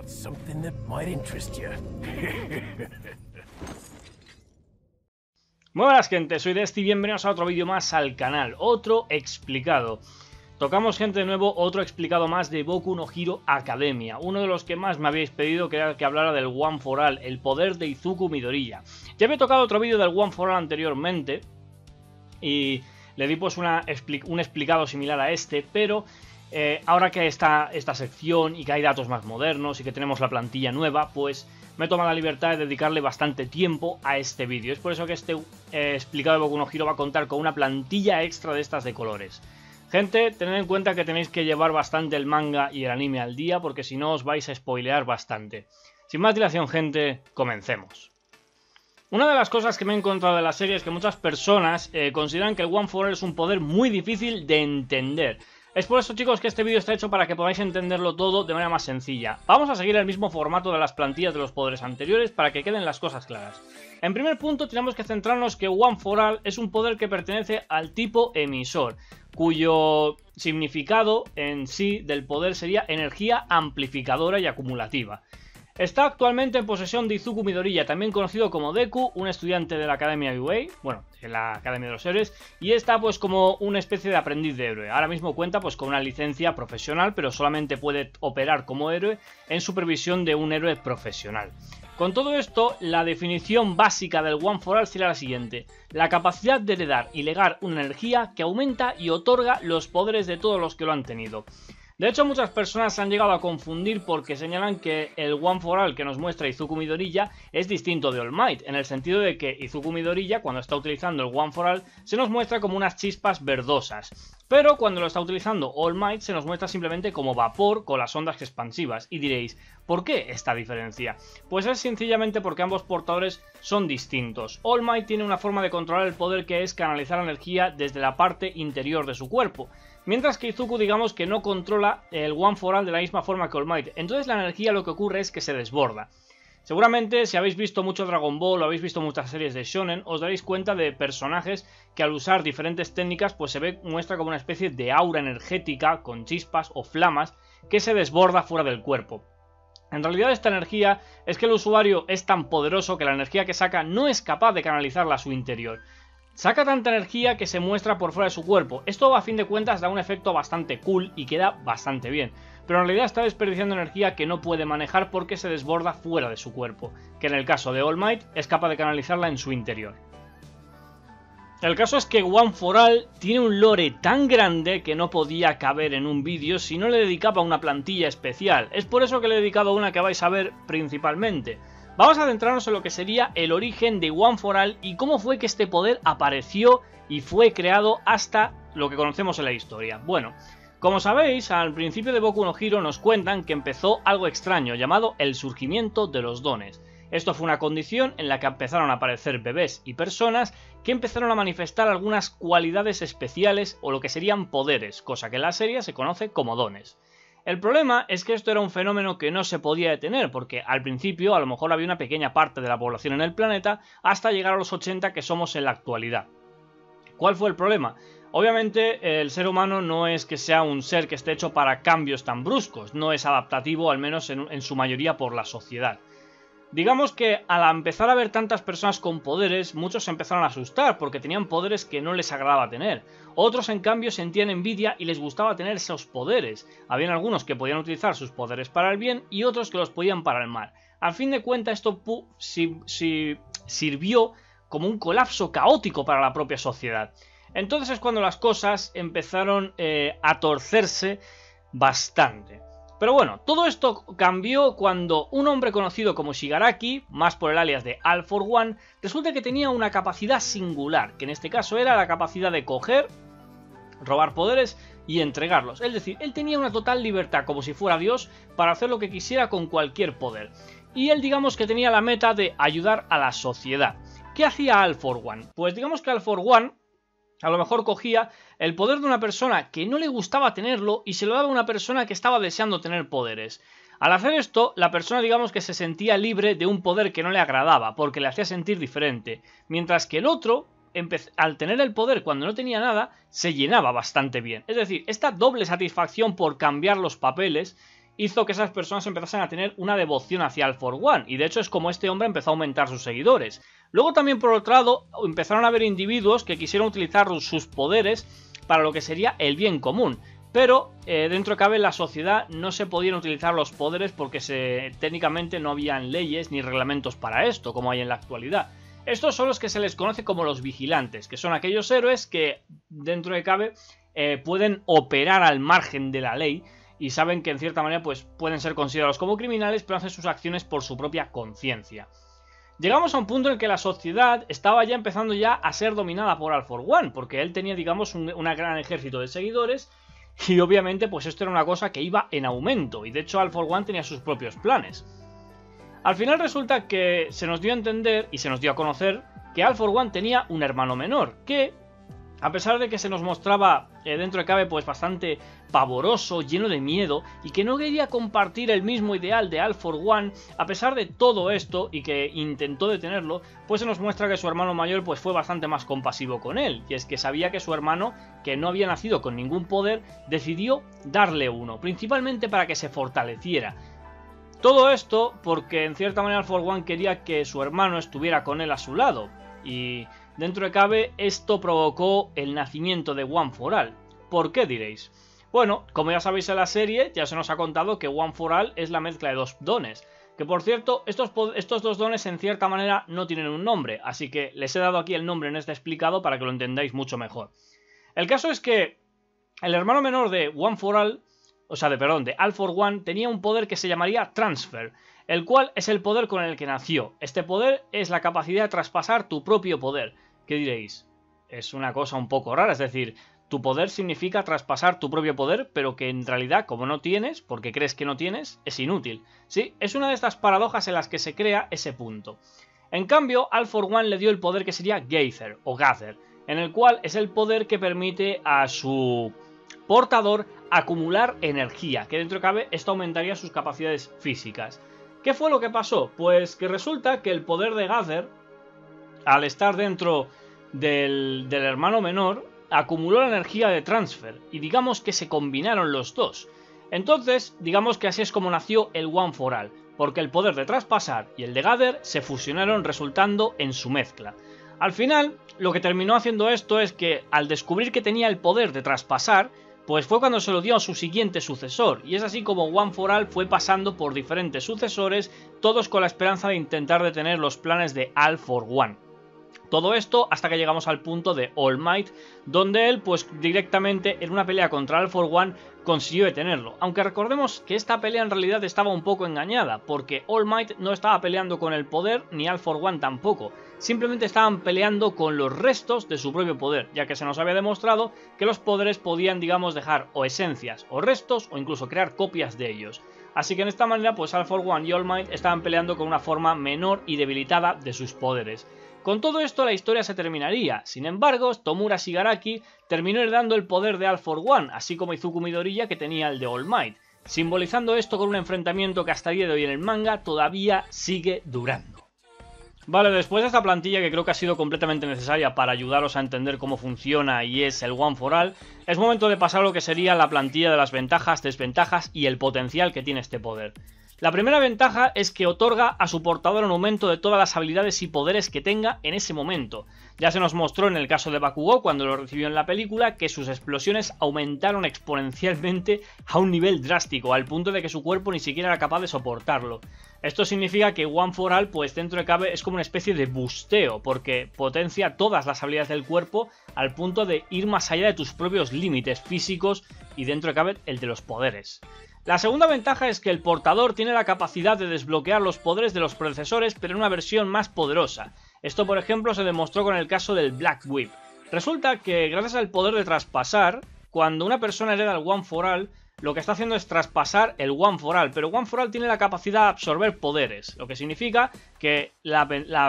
got something that might interest you. Muy buenas, gente, soy Desti y bienvenidos a otro vídeo más al canal, otro explicado. Tocamos, gente, de nuevo otro explicado más de Boku no Hero Academia, uno de los que más me habéis pedido que era que hablara del One for All, el poder de Izuku Midoriya. Ya había tocado otro vídeo del One for All anteriormente y le di pues un explicado similar a este, pero ahora que está esta sección y que hay datos más modernos y que tenemos la plantilla nueva, pues me he tomado la libertad de dedicarle bastante tiempo a este vídeo. Es por eso que este explicado de Boku no Hero va a contar con una plantilla extra de estas de colores. Gente, tened en cuenta que tenéis que llevar bastante el manga y el anime al día, porque si no os vais a spoilear bastante. Sin más dilación, gente, comencemos. Una de las cosas que me he encontrado de la serie es que muchas personas consideran que el One for All es un poder muy difícil de entender. Es por eso, chicos, que este vídeo está hecho para que podáis entenderlo todo de manera más sencilla. Vamos a seguir el mismo formato de las plantillas de los poderes anteriores para que queden las cosas claras. En primer punto, tenemos que centrarnos que One for All es un poder que pertenece al tipo emisor, cuyo significado en sí del poder sería energía amplificadora y acumulativa. Está actualmente en posesión de Izuku Midoriya, también conocido como Deku, un estudiante de la Academia UA, bueno, de la Academia de los Héroes, y está pues como una especie de aprendiz de héroe. Ahora mismo cuenta pues con una licencia profesional, pero solamente puede operar como héroe en supervisión de un héroe profesional. Con todo esto, la definición básica del One for All sería la siguiente: la capacidad de heredar y legar una energía que aumenta y otorga los poderes de todos los que lo han tenido. De hecho, muchas personas se han llegado a confundir porque señalan que el One for All que nos muestra Izuku Midoriya es distinto de All Might, en el sentido de que Izuku Midoriya, cuando está utilizando el One for All, se nos muestra como unas chispas verdosas, pero cuando lo está utilizando All Might se nos muestra simplemente como vapor con las ondas expansivas. Y diréis, ¿por qué esta diferencia? Pues es sencillamente porque ambos portadores son distintos. All Might tiene una forma de controlar el poder que es canalizar energía desde la parte interior de su cuerpo, mientras que Izuku, digamos que no controla el One for All de la misma forma que All Might. Entonces la energía lo que ocurre es que se desborda. Seguramente si habéis visto mucho Dragon Ball o habéis visto muchas series de Shonen, os daréis cuenta de personajes que al usar diferentes técnicas pues se muestra como una especie de aura energética con chispas o flamas que se desborda fuera del cuerpo. En realidad esta energía es que el usuario es tan poderoso que la energía que saca no es capaz de canalizarla a su interior. Saca tanta energía que se muestra por fuera de su cuerpo. Esto a fin de cuentas da un efecto bastante cool y queda bastante bien, pero en realidad está desperdiciando energía que no puede manejar porque se desborda fuera de su cuerpo, que en el caso de All Might es capaz de canalizarla en su interior. El caso es que One for All tiene un lore tan grande que no podía caber en un vídeo si no le dedicaba una plantilla especial. Es por eso que le he dedicado una que vais a ver principalmente. Vamos a centrarnos en lo que sería el origen de One for All y cómo fue que este poder apareció y fue creado hasta lo que conocemos en la historia. Bueno, como sabéis, al principio de Boku no Hero nos cuentan que empezó algo extraño llamado el surgimiento de los dones. Esto fue una condición en la que empezaron a aparecer bebés y personas que empezaron a manifestar algunas cualidades especiales o lo que serían poderes, cosa que en la serie se conoce como dones. El problema es que esto era un fenómeno que no se podía detener, porque al principio a lo mejor había una pequeña parte de la población en el planeta hasta llegar a los 80 que somos en la actualidad. ¿Cuál fue el problema? Obviamente el ser humano no es que sea un ser que esté hecho para cambios tan bruscos, no es adaptativo al menos en su mayoría por la sociedad. Digamos que al empezar a ver tantas personas con poderes, muchos se empezaron a asustar porque tenían poderes que no les agradaba tener. Otros, en cambio, sentían envidia y les gustaba tener esos poderes. Habían algunos que podían utilizar sus poderes para el bien y otros que los podían para el mal. Al fin de cuentas, esto sirvió como un colapso caótico para la propia sociedad. Entonces es cuando las cosas empezaron a torcerse bastante. Pero bueno, todo esto cambió cuando un hombre conocido como Shigaraki, más por el alias de All for One, resulta que tenía una capacidad singular, que en este caso era la capacidad de coger, robar poderes y entregarlos. Es decir, él tenía una total libertad, como si fuera Dios, para hacer lo que quisiera con cualquier poder. Y él, digamos que tenía la meta de ayudar a la sociedad. ¿Qué hacía All for One? Pues digamos que All for One a lo mejor cogía el poder de una persona que no le gustaba tenerlo y se lo daba a una persona que estaba deseando tener poderes. Al hacer esto, la persona, digamos que se sentía libre de un poder que no le agradaba, porque le hacía sentir diferente, mientras que el otro, al tener el poder cuando no tenía nada, se llenaba bastante bien. Es decir, esta doble satisfacción por cambiar los papeles hizo que esas personas empezasen a tener una devoción hacia All For One, y de hecho es como este hombre empezó a aumentar sus seguidores. Luego también, por otro lado, empezaron a haber individuos que quisieron utilizar sus poderes para lo que sería el bien común, pero dentro de cabe en la sociedad no se podían utilizar los poderes porque técnicamente no habían leyes ni reglamentos para esto, como hay en la actualidad. Estos son los que se les conoce como los vigilantes, que son aquellos héroes que dentro de cabe pueden operar al margen de la ley y saben que en cierta manera pues pueden ser considerados como criminales, pero hacen sus acciones por su propia conciencia. Llegamos a un punto en el que la sociedad estaba ya empezando ya a ser dominada por All For One, porque él tenía, digamos, un gran ejército de seguidores, y obviamente pues esto era una cosa que iba en aumento, y de hecho All For One tenía sus propios planes. Al final resulta que se nos dio a entender y se nos dio a conocer que All For One tenía un hermano menor, que a pesar de que se nos mostraba dentro de cabe pues bastante pavoroso, lleno de miedo, y que no quería compartir el mismo ideal de All For One, a pesar de todo esto y que intentó detenerlo, pues se nos muestra que su hermano mayor pues fue bastante más compasivo con él, y es que sabía que su hermano, que no había nacido con ningún poder, decidió darle uno, principalmente para que se fortaleciera. Todo esto porque en cierta manera All For One quería que su hermano estuviera con él a su lado, y dentro de cabe esto provocó el nacimiento de One For All. ¿Por qué diréis? Bueno, como ya sabéis en la serie, ya se nos ha contado que One For All es la mezcla de dos dones, que por cierto, estos dos dones en cierta manera no tienen un nombre, así que les he dado aquí el nombre en este explicado para que lo entendáis mucho mejor. El caso es que el hermano menor de One For All, de All For One, tenía un poder que se llamaría Transfer, el cual es el poder con el que nació. Este poder es la capacidad de traspasar tu propio poder. ¿Qué diréis? Es una cosa un poco rara, es decir, tu poder significa traspasar tu propio poder, pero que en realidad, como no tienes, porque crees que no tienes, es inútil. Sí, es una de estas paradojas en las que se crea ese punto. En cambio, All For One le dio el poder que sería Gather, o Gather, en el cual es el poder que permite a su portador acumular energía, que dentro de cabe esto aumentaría sus capacidades físicas. ¿Qué fue lo que pasó? Pues que resulta que el poder de Gather, al estar dentro del hermano menor, acumuló la energía de Transfer, y digamos que se combinaron los dos. Entonces, digamos que así es como nació el One For All, porque el poder de traspasar y el de Gather se fusionaron resultando en su mezcla. Al final, lo que terminó haciendo esto es que, al descubrir que tenía el poder de traspasar, pues fue cuando se lo dio a su siguiente sucesor, y es así como One For All fue pasando por diferentes sucesores, todos con la esperanza de intentar detener los planes de All For One. Todo esto hasta que llegamos al punto de All Might, donde él pues directamente en una pelea contra All For One consiguió detenerlo. Aunque recordemos que esta pelea en realidad estaba un poco engañada, porque All Might no estaba peleando con el poder, ni All For One tampoco. Simplemente estaban peleando con los restos de su propio poder, ya que se nos había demostrado que los poderes podían, digamos, dejar o esencias o restos o incluso crear copias de ellos. Así que en esta manera pues All For One y All Might estaban peleando con una forma menor y debilitada de sus poderes. Con todo esto la historia se terminaría, sin embargo Tomura Shigaraki terminó heredando el poder de All For One, así como Izuku Midoriya que tenía el de All Might, simbolizando esto con un enfrentamiento que hasta el día de hoy en el manga todavía sigue durando. Vale, después de esta plantilla que creo que ha sido completamente necesaria para ayudaros a entender cómo funciona y es el One For All, es momento de pasar a lo que sería la plantilla de las ventajas, desventajas y el potencial que tiene este poder. La primera ventaja es que otorga a su portador un aumento de todas las habilidades y poderes que tenga en ese momento. Ya se nos mostró en el caso de Bakugou cuando lo recibió en la película que sus explosiones aumentaron exponencialmente a un nivel drástico, al punto de que su cuerpo ni siquiera era capaz de soportarlo. Esto significa que One For All pues dentro de cabe es como una especie de boosteo, porque potencia todas las habilidades del cuerpo al punto de ir más allá de tus propios límites físicos y dentro de cabe el de los poderes. La segunda ventaja es que el portador tiene la capacidad de desbloquear los poderes de los predecesores pero en una versión más poderosa. Esto por ejemplo se demostró con el caso del Black Whip. Resulta que gracias al poder de traspasar, cuando una persona hereda el One For All, lo que está haciendo es traspasar el One For All, pero One For All tiene la capacidad de absorber poderes, lo que significa que la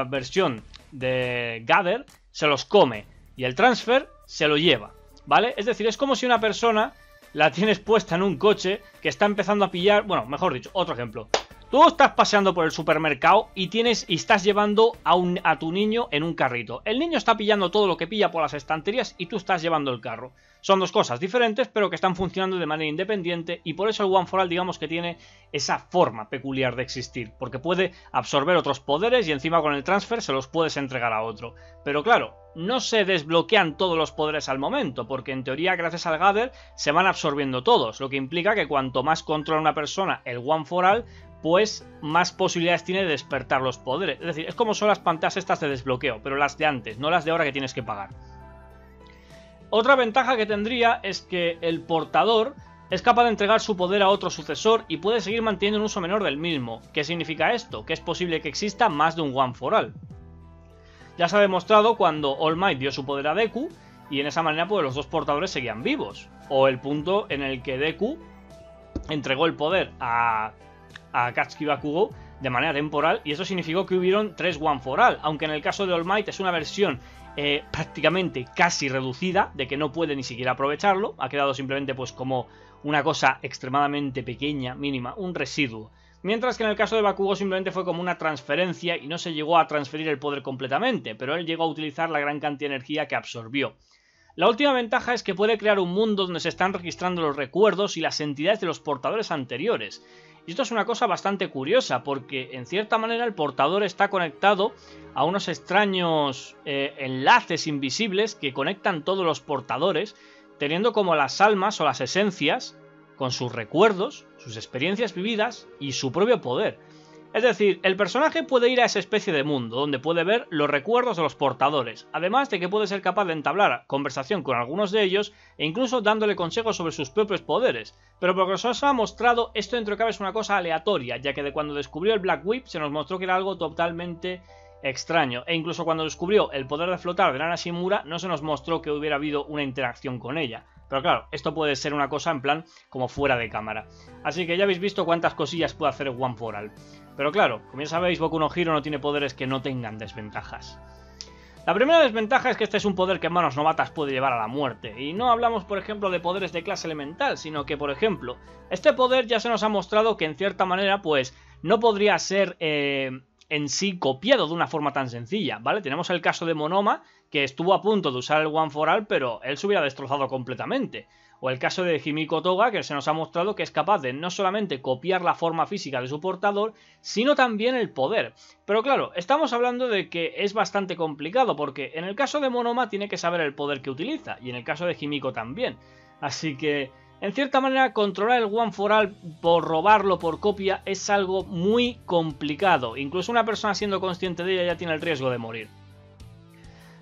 versión de Gather se los come y el Transfer se lo lleva, ¿vale? Es decir, es como si una persona la tienes puesta en un coche que está empezando a pillar, bueno, mejor dicho, otro ejemplo. Tú estás paseando por el supermercado y estás llevando a tu niño en un carrito. El niño está pillando todo lo que pilla por las estanterías y tú estás llevando el carro. Son dos cosas diferentes, pero que están funcionando de manera independiente, y por eso el One for All, digamos que tiene esa forma peculiar de existir, porque puede absorber otros poderes y encima con el transfer se los puedes entregar a otro. Pero claro, no se desbloquean todos los poderes al momento, porque en teoría gracias al Gather se van absorbiendo todos, lo que implica que cuanto más controla una persona el One for All, pues más posibilidades tiene de despertar los poderes. Es decir, es como son las pantallas estas de desbloqueo, pero las de antes, no las de ahora que tienes que pagar. Otra ventaja que tendría es que el portador es capaz de entregar su poder a otro sucesor y puede seguir manteniendo un uso menor del mismo. ¿Qué significa esto? Que es posible que exista más de un One for All. Ya se ha demostrado cuando All Might dio su poder a Deku, y en esa manera pues los dos portadores seguían vivos. O el punto en el que Deku entregó el poder a Katsuki Bakugo de manera temporal, y eso significó que hubieron 3 One for All, aunque en el caso de All Might es una versión prácticamente casi reducida, de que no puede ni siquiera aprovecharlo, ha quedado simplemente pues como una cosa extremadamente pequeña, mínima, un residuo. Mientras que en el caso de Bakugo simplemente fue como una transferencia y no se llegó a transferir el poder completamente, pero él llegó a utilizar la gran cantidad de energía que absorbió. La última ventaja es que puede crear un mundo donde se están registrando los recuerdos y las entidades de los portadores anteriores. Y esto es una cosa bastante curiosa, porque en cierta manera el portador está conectado a unos extraños enlaces invisibles que conectan todos los portadores, teniendo como las almas o las esencias con sus recuerdos, sus experiencias vividas y su propio poder. Es decir, el personaje puede ir a esa especie de mundo, donde puede ver los recuerdos de los portadores, además de que puede ser capaz de entablar conversación con algunos de ellos e incluso dándole consejos sobre sus propios poderes. Pero por lo que se nos ha mostrado, esto dentro de cabe es una cosa aleatoria, ya que de cuando descubrió el Black Whip se nos mostró que era algo totalmente extraño, e incluso cuando descubrió el poder de flotar de Nana Shimura no se nos mostró que hubiera habido una interacción con ella. Pero claro, esto puede ser una cosa en plan como fuera de cámara. Así que ya habéis visto cuántas cosillas puede hacer One for All. Pero claro, como ya sabéis, Boku no Hero no tiene poderes que no tengan desventajas. La primera desventaja es que este es un poder que en manos novatas puede llevar a la muerte. Y no hablamos, por ejemplo, de poderes de clase elemental, sino que, por ejemplo, este poder ya se nos ha mostrado que en cierta manera, pues, no podría ser en sí copiado de una forma tan sencilla, ¿vale? Tenemos el caso de Monoma, que estuvo a punto de usar el One for All, pero él se hubiera destrozado completamente. O el caso de Himiko Toga, que se nos ha mostrado que es capaz de no solamente copiar la forma física de su portador, sino también el poder. Pero claro, estamos hablando de que es bastante complicado, porque en el caso de Monoma tiene que saber el poder que utiliza, y en el caso de Himiko también. Así que, en cierta manera, controlar el One for All por robarlo, por copia, es algo muy complicado. Incluso una persona siendo consciente de ella ya tiene el riesgo de morir.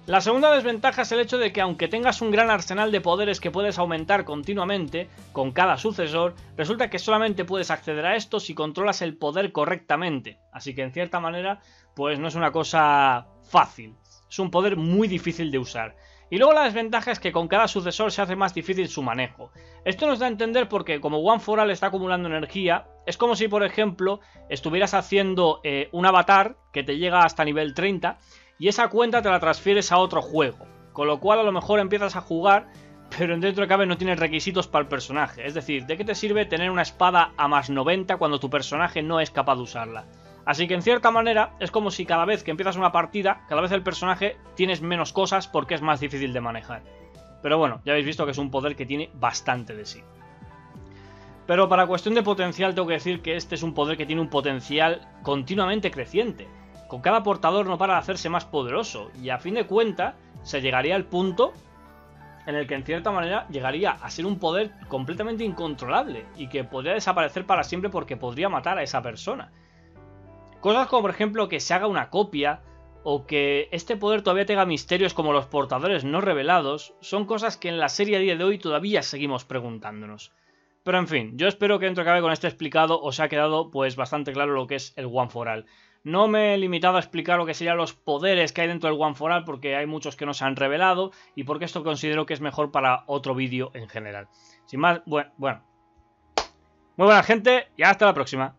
La segunda desventaja es el hecho de que aunque tengas un gran arsenal de poderes que puedes aumentar continuamente con cada sucesor, resulta que solamente puedes acceder a esto si controlas el poder correctamente. Así que en cierta manera, pues no es una cosa fácil. Es un poder muy difícil de usar. Y luego la desventaja es que con cada sucesor se hace más difícil su manejo. Esto nos da a entender porque como One for All está acumulando energía, es como si por ejemplo estuvieras haciendo un avatar que te llega hasta nivel 30 y esa cuenta te la transfieres a otro juego. Con lo cual a lo mejor empiezas a jugar, pero dentro de cabe no tienes requisitos para el personaje. Es decir, ¿de qué te sirve tener una espada a más 90 cuando tu personaje no es capaz de usarla? Así que en cierta manera es como si cada vez que empiezas una partida, cada vez el personaje tienes menos cosas porque es más difícil de manejar. Pero bueno, ya habéis visto que es un poder que tiene bastante de sí. Pero para cuestión de potencial tengo que decir que este es un poder que tiene un potencial continuamente creciente. Con cada portador no para de hacerse más poderoso y a fin de cuentas se llegaría al punto en el que en cierta manera llegaría a ser un poder completamente incontrolable y que podría desaparecer para siempre porque podría matar a esa persona. Cosas como por ejemplo que se haga una copia o que este poder todavía tenga misterios como los portadores no revelados son cosas que en la serie a día de hoy todavía seguimos preguntándonos. Pero en fin, yo espero que dentro de cabe con este explicado os ha quedado pues bastante claro lo que es el One for All. No me he limitado a explicar lo que serían los poderes que hay dentro del One for All porque hay muchos que no se han revelado y porque esto considero que es mejor para otro vídeo en general. Sin más, bueno. Muy buena gente y hasta la próxima.